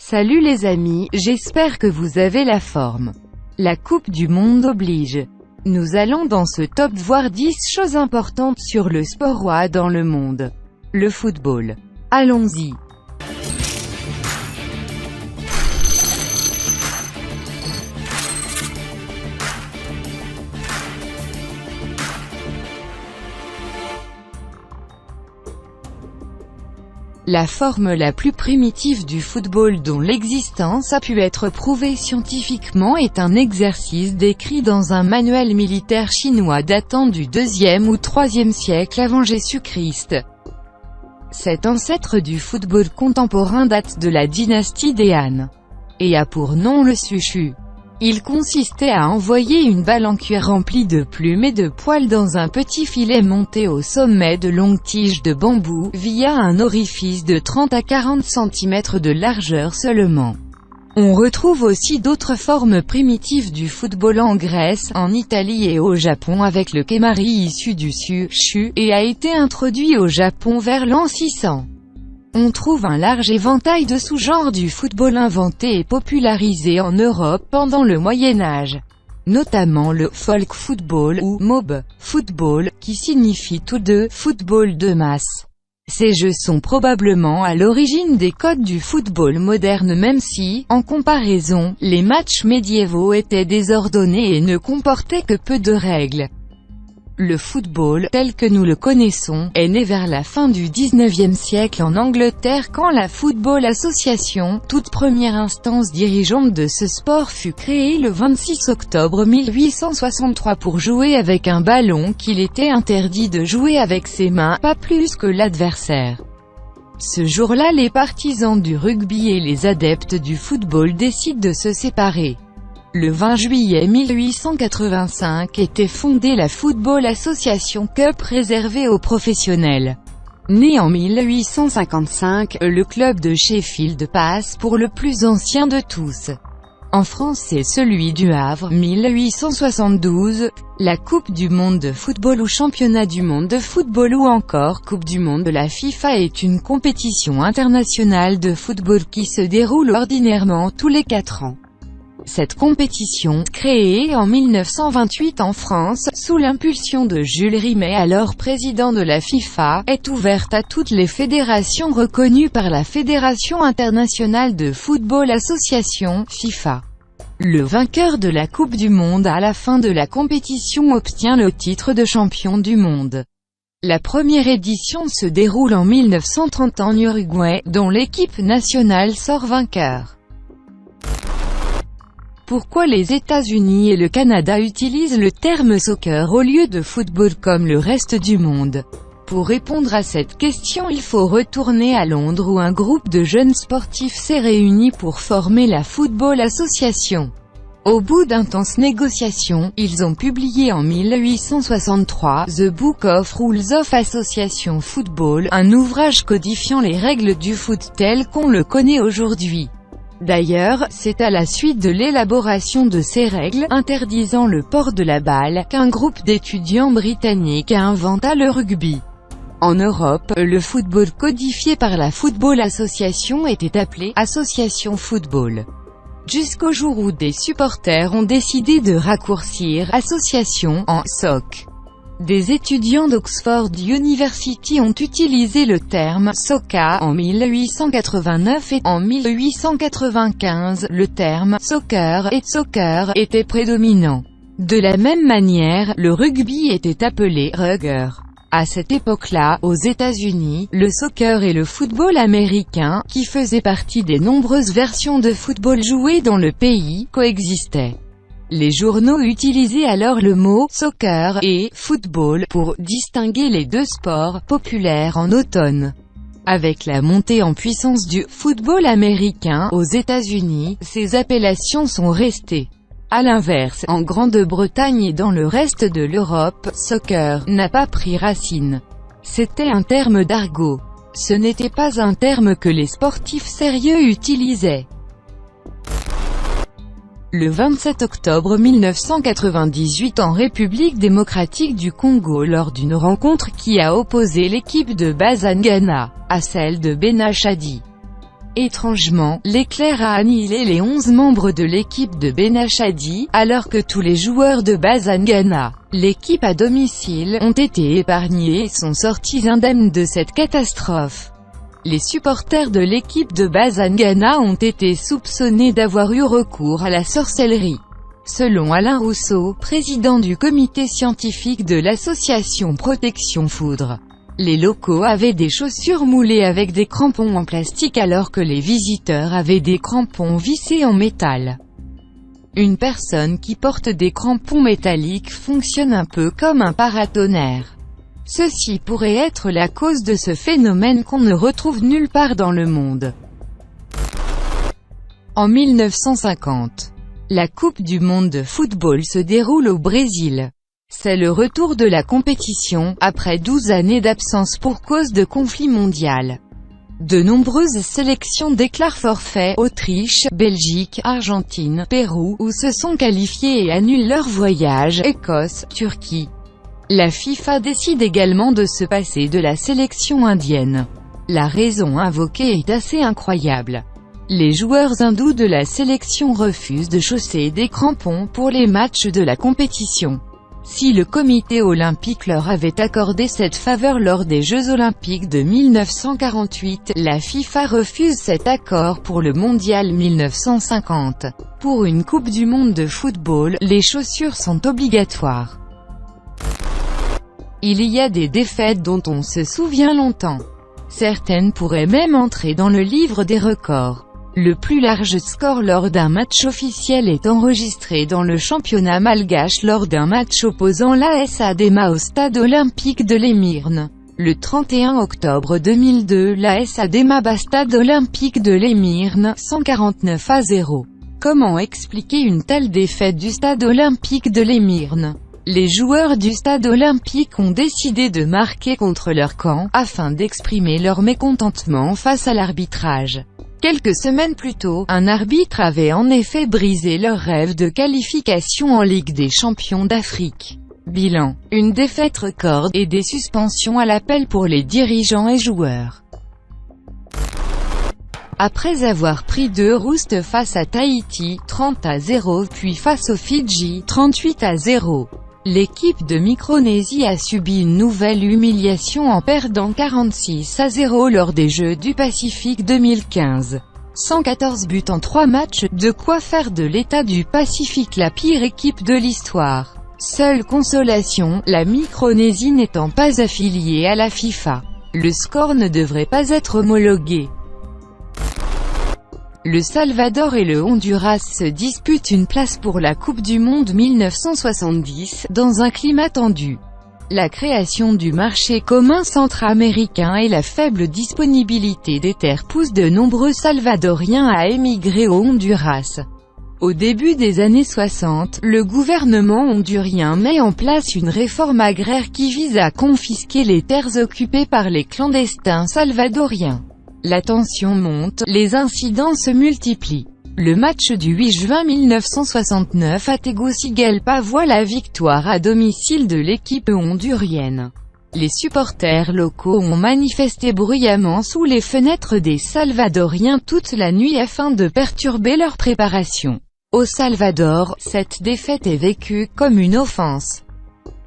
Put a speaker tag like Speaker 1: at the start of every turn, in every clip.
Speaker 1: Salut les amis, j'espère que vous avez la forme. La Coupe du Monde oblige. Nous allons dans ce top voir 10 choses importantes sur le sport roi dans le monde. Le football. Allons-y. La forme la plus primitive du football dont l'existence a pu être prouvée scientifiquement est un exercice décrit dans un manuel militaire chinois datant du 2e ou 3e siècle avant Jésus-Christ. Cet ancêtre du football contemporain date de la dynastie des Han, et a pour nom le Sushu. Il consistait à envoyer une balle en cuir remplie de plumes et de poils dans un petit filet monté au sommet de longues tiges de bambou, via un orifice de 30 à 40 cm de largeur seulement. On retrouve aussi d'autres formes primitives du football en Grèce, en Italie et au Japon avec le kemari issu du Sushu, et a été introduit au Japon vers l'an 600. On trouve un large éventail de sous-genres du football inventé et popularisé en Europe pendant le Moyen-Âge. Notamment le folk football ou mob football, qui signifie tous deux football de masse. Ces jeux sont probablement à l'origine des codes du football moderne même si, en comparaison, les matchs médiévaux étaient désordonnés et ne comportaient que peu de règles. Le football, tel que nous le connaissons, est né vers la fin du 19e siècle en Angleterre quand la Football Association, toute première instance dirigeante de ce sport fut créée le 26 octobre 1863 pour jouer avec un ballon qu'il était interdit de jouer avec ses mains, pas plus que l'adversaire. Ce jour-là, les partisans du rugby et les adeptes du football décident de se séparer. Le 20 juillet 1885 était fondée la Football Association Cup réservée aux professionnels. Né en 1855, le club de Sheffield passe pour le plus ancien de tous. En France c'est celui du Havre, 1872, la Coupe du monde de football ou Championnat du monde de football ou encore Coupe du monde de la FIFA est une compétition internationale de football qui se déroule ordinairement tous les 4 ans. Cette compétition, créée en 1928 en France, sous l'impulsion de Jules Rimet alors président de la FIFA, est ouverte à toutes les fédérations reconnues par la Fédération internationale de football association, FIFA. Le vainqueur de la Coupe du monde à la fin de la compétition obtient le titre de champion du monde. La première édition se déroule en 1930 en Uruguay, dont l'équipe nationale sort vainqueur. Pourquoi les États-Unis et le Canada utilisent le terme soccer au lieu de football comme le reste du monde? Pour répondre à cette question, il faut retourner à Londres où un groupe de jeunes sportifs s'est réuni pour former la Football Association. Au bout d'intenses négociations, ils ont publié en 1863 The Book of Rules of Association Football, un ouvrage codifiant les règles du foot tel qu'on le connaît aujourd'hui. D'ailleurs, c'est à la suite de l'élaboration de ces règles, interdisant le port de la balle, qu'un groupe d'étudiants britanniques inventa le rugby. En Europe, le football codifié par la Football Association était appelé « Association Football ». Jusqu'au jour où des supporters ont décidé de raccourcir « Association » en « SOC ». Des étudiants d'Oxford University ont utilisé le terme « soccer » en 1889 et en 1895, le terme « soccer » et « soccer » étaient prédominants. De la même manière, le rugby était appelé « rugger ». À cette époque-là, aux États-Unis, le soccer et le football américain, qui faisaient partie des nombreuses versions de football jouées dans le pays, coexistaient. Les journaux utilisaient alors le mot « soccer » et « football » pour distinguer les deux sports, populaires en automne. Avec la montée en puissance du « football américain » aux États-Unis, ces appellations sont restées. À l'inverse, en Grande-Bretagne et dans le reste de l'Europe, « soccer » n'a pas pris racine. C'était un terme d'argot. Ce n'était pas un terme que les sportifs sérieux utilisaient. Le 27 octobre 1998 en République démocratique du Congo lors d'une rencontre qui a opposé l'équipe de Basangana à celle de Bena Chadi. Étrangement, l'éclair a annihilé les 11 membres de l'équipe de Benachadi, alors que tous les joueurs de Basangana, l'équipe à domicile, ont été épargnés et sont sortis indemnes de cette catastrophe. Les supporters de l'équipe de Basangana ont été soupçonnés d'avoir eu recours à la sorcellerie. Selon Alain Rousseau, président du comité scientifique de l'association Protection Foudre, les locaux avaient des chaussures moulées avec des crampons en plastique alors que les visiteurs avaient des crampons vissés en métal. Une personne qui porte des crampons métalliques fonctionne un peu comme un paratonnerre. Ceci pourrait être la cause de ce phénomène qu'on ne retrouve nulle part dans le monde. En 1950, la Coupe du monde de football se déroule au Brésil. C'est le retour de la compétition, après 12 années d'absence pour cause de conflit mondial. De nombreuses sélections déclarent forfait, Autriche, Belgique, Argentine, Pérou, où se sont qualifiées et annulent leur voyage, Écosse, Turquie. La FIFA décide également de se passer de la sélection indienne. La raison invoquée est assez incroyable. Les joueurs hindous de la sélection refusent de chausser des crampons pour les matchs de la compétition. Si le comité olympique leur avait accordé cette faveur lors des Jeux olympiques de 1948, la FIFA refuse cet accord pour le mondial 1950. Pour une Coupe du monde de football, les chaussures sont obligatoires. Il y a des défaites dont on se souvient longtemps. Certaines pourraient même entrer dans le livre des records. Le plus large score lors d'un match officiel est enregistré dans le championnat malgache lors d'un match opposant l'AS Adema au stade olympique de l'Émirne. Le 31 octobre 2002, l'AS Adema bat stade olympique de l'Émirne, 149-0. Comment expliquer une telle défaite du stade olympique de l'Émirne? Les joueurs du stade olympique ont décidé de marquer contre leur camp, afin d'exprimer leur mécontentement face à l'arbitrage. Quelques semaines plus tôt, un arbitre avait en effet brisé leur rêve de qualification en Ligue des champions d'Afrique. Bilan: une défaite record, et des suspensions à l'appel pour les dirigeants et joueurs. Après avoir pris 2 roustes face à Tahiti, 30-0, puis face aux Fidji, 38-0. L'équipe de Micronésie a subi une nouvelle humiliation en perdant 46-0 lors des Jeux du Pacifique 2015. 114 buts en 3 matchs, de quoi faire de l'État du Pacifique la pire équipe de l'histoire. Seule consolation, la Micronésie n'étant pas affiliée à la FIFA. Le score ne devrait pas être homologué. Le Salvador et le Honduras se disputent une place pour la Coupe du monde 1970, dans un climat tendu. La création du marché commun centra-américain et la faible disponibilité des terres poussent de nombreux Salvadoriens à émigrer au Honduras. Au début des années 60, le gouvernement hondurien met en place une réforme agraire qui vise à confisquer les terres occupées par les clandestins salvadoriens. La tension monte, les incidents se multiplient. Le match du 8 juin 1969 à Tegucigalpa voit la victoire à domicile de l'équipe hondurienne. Les supporters locaux ont manifesté bruyamment sous les fenêtres des Salvadoriens toute la nuit afin de perturber leur préparation. Au Salvador, cette défaite est vécue comme une offense.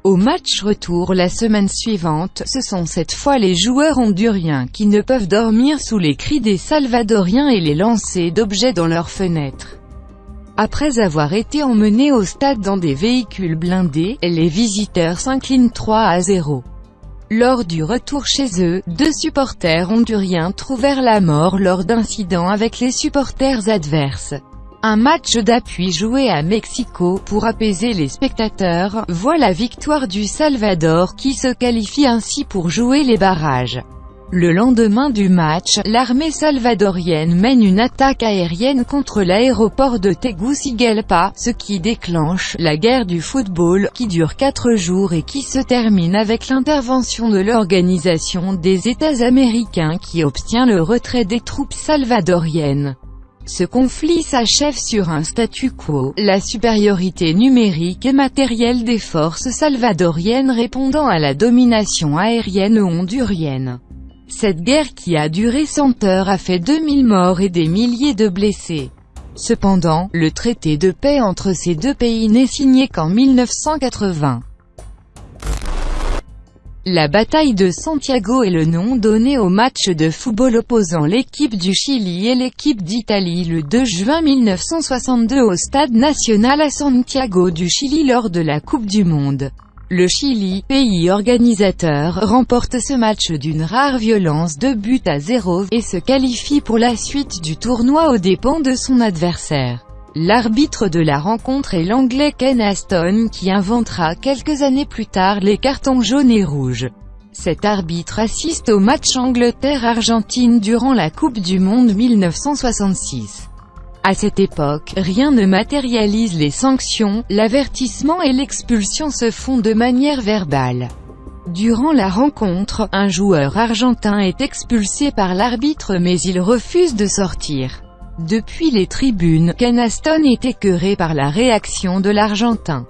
Speaker 1: Au match retour la semaine suivante, ce sont cette fois les joueurs honduriens qui ne peuvent dormir sous les cris des Salvadoriens et les lancers d'objets dans leurs fenêtres. Après avoir été emmenés au stade dans des véhicules blindés, les visiteurs s'inclinent 3-0. Lors du retour chez eux, 2 supporters honduriens trouvèrent la mort lors d'incidents avec les supporters adverses. Un match d'appui joué à Mexico, pour apaiser les spectateurs, voit la victoire du Salvador qui se qualifie ainsi pour jouer les barrages. Le lendemain du match, l'armée salvadorienne mène une attaque aérienne contre l'aéroport de Tegucigalpa, ce qui déclenche la guerre du football, qui dure 4 jours et qui se termine avec l'intervention de l'Organisation des États américains qui obtient le retrait des troupes salvadoriennes. Ce conflit s'achève sur un statu quo, la supériorité numérique et matérielle des forces salvadoriennes répondant à la domination aérienne hondurienne. Cette guerre qui a duré 100 heures a fait 2000 morts et des milliers de blessés. Cependant, le traité de paix entre ces deux pays n'est signé qu'en 1980. La bataille de Santiago est le nom donné au match de football opposant l'équipe du Chili et l'équipe d'Italie le 2 juin 1962 au Stade national à Santiago du Chili lors de la Coupe du Monde. Le Chili, pays organisateur, remporte ce match d'une rare violence 2-0 et se qualifie pour la suite du tournoi aux dépens de son adversaire. L'arbitre de la rencontre est l'Anglais Ken Aston qui inventera quelques années plus tard les cartons jaunes et rouges. Cet arbitre assiste au match Angleterre-Argentine durant la Coupe du Monde 1966. À cette époque, rien ne matérialise les sanctions, l'avertissement et l'expulsion se font de manière verbale. Durant la rencontre, un joueur argentin est expulsé par l'arbitre mais il refuse de sortir. Depuis les tribunes, Ken Aston est écœuré par la réaction de l'Argentin.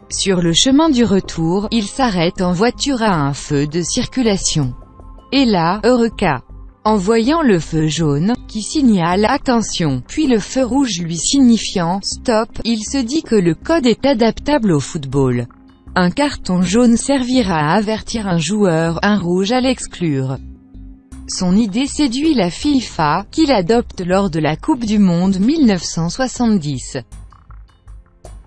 Speaker 1: Sur le chemin du retour, il s'arrête en voiture à un feu de circulation. Et là, Eureka! En voyant le feu jaune, qui signale « Attention », puis le feu rouge lui signifiant « Stop », il se dit que le code est adaptable au football. Un carton jaune servira à avertir un joueur, un rouge à l'exclure. Son idée séduit la FIFA, qui l'adopte lors de la Coupe du Monde 1970.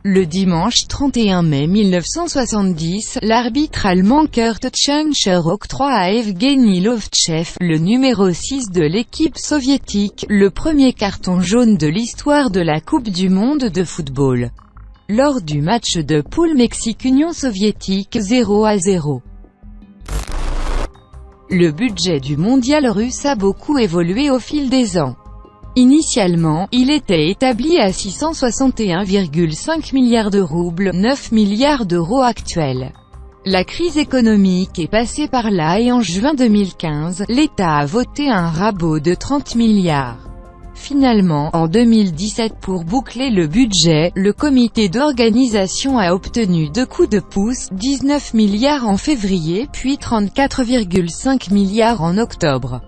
Speaker 1: Le dimanche 31 mai 1970, l'arbitre allemand Kurt Schuncher octroie à Evgeny Lovtchev, le numéro 6 de l'équipe soviétique, le premier carton jaune de l'histoire de la Coupe du Monde de football. Lors du match de poule Mexique-Union soviétique 0-0. Le budget du mondial russe a beaucoup évolué au fil des ans. Initialement, il était établi à 661,5 milliards de roubles, 9 milliards d'euros actuels. La crise économique est passée par là et en juin 2015, l'État a voté un rabot de 30 milliards. Finalement, en 2017 pour boucler le budget, le comité d'organisation a obtenu 2 coups de pouce, 19 milliards en février puis 34,5 milliards en octobre.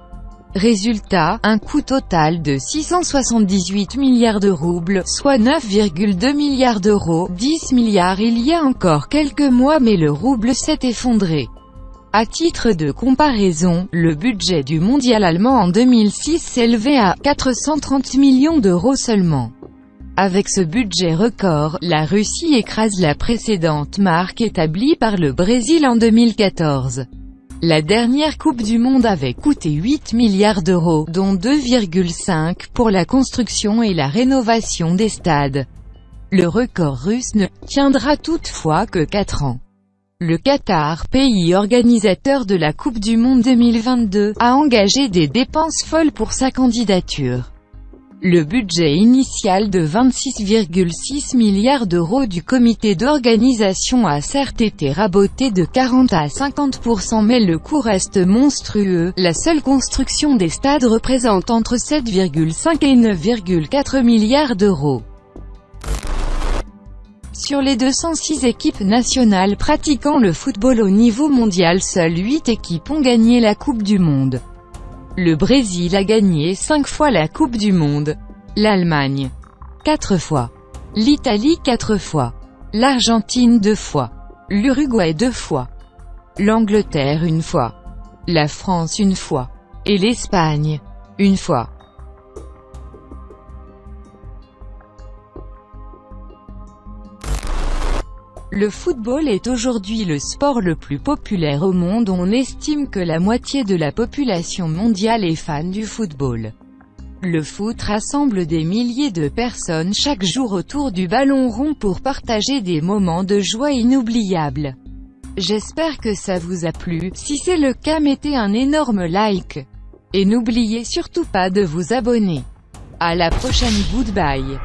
Speaker 1: Résultat, un coût total de 678 milliards de roubles, soit 9,2 milliards d'euros, 10 milliards il y a encore quelques mois mais le rouble s'est effondré. À titre de comparaison, le budget du mondial allemand en 2006 s'élevait à 430 millions d'euros seulement. Avec ce budget record, la Russie écrase la précédente marque établie par le Brésil en 2014. La dernière Coupe du Monde avait coûté 8 milliards d'euros, dont 2,5 pour la construction et la rénovation des stades. Le record russe ne tiendra toutefois que 4 ans. Le Qatar, pays organisateur de la Coupe du Monde 2022, a engagé des dépenses folles pour sa candidature. Le budget initial de 26,6 milliards d'euros du comité d'organisation a certes été raboté de 40 à 50% mais le coût reste monstrueux. La seule construction des stades représente entre 7,5 et 9,4 milliards d'euros. Sur les 206 équipes nationales pratiquant le football au niveau mondial, seules 8 équipes ont gagné la Coupe du Monde. Le Brésil a gagné 5 fois la Coupe du Monde. L'Allemagne 4 fois. L'Italie 4 fois. L'Argentine 2 fois. L'Uruguay 2 fois. L'Angleterre 1 fois. La France 1 fois. Et l'Espagne 1 fois. Le football est aujourd'hui le sport le plus populaire au monde. On estime que la moitié de la population mondiale est fan du football. Le foot rassemble des milliers de personnes chaque jour autour du ballon rond pour partager des moments de joie inoubliables. J'espère que ça vous a plu. Si c'est le cas, mettez un énorme like. Et n'oubliez surtout pas de vous abonner. À la prochaine, goodbye.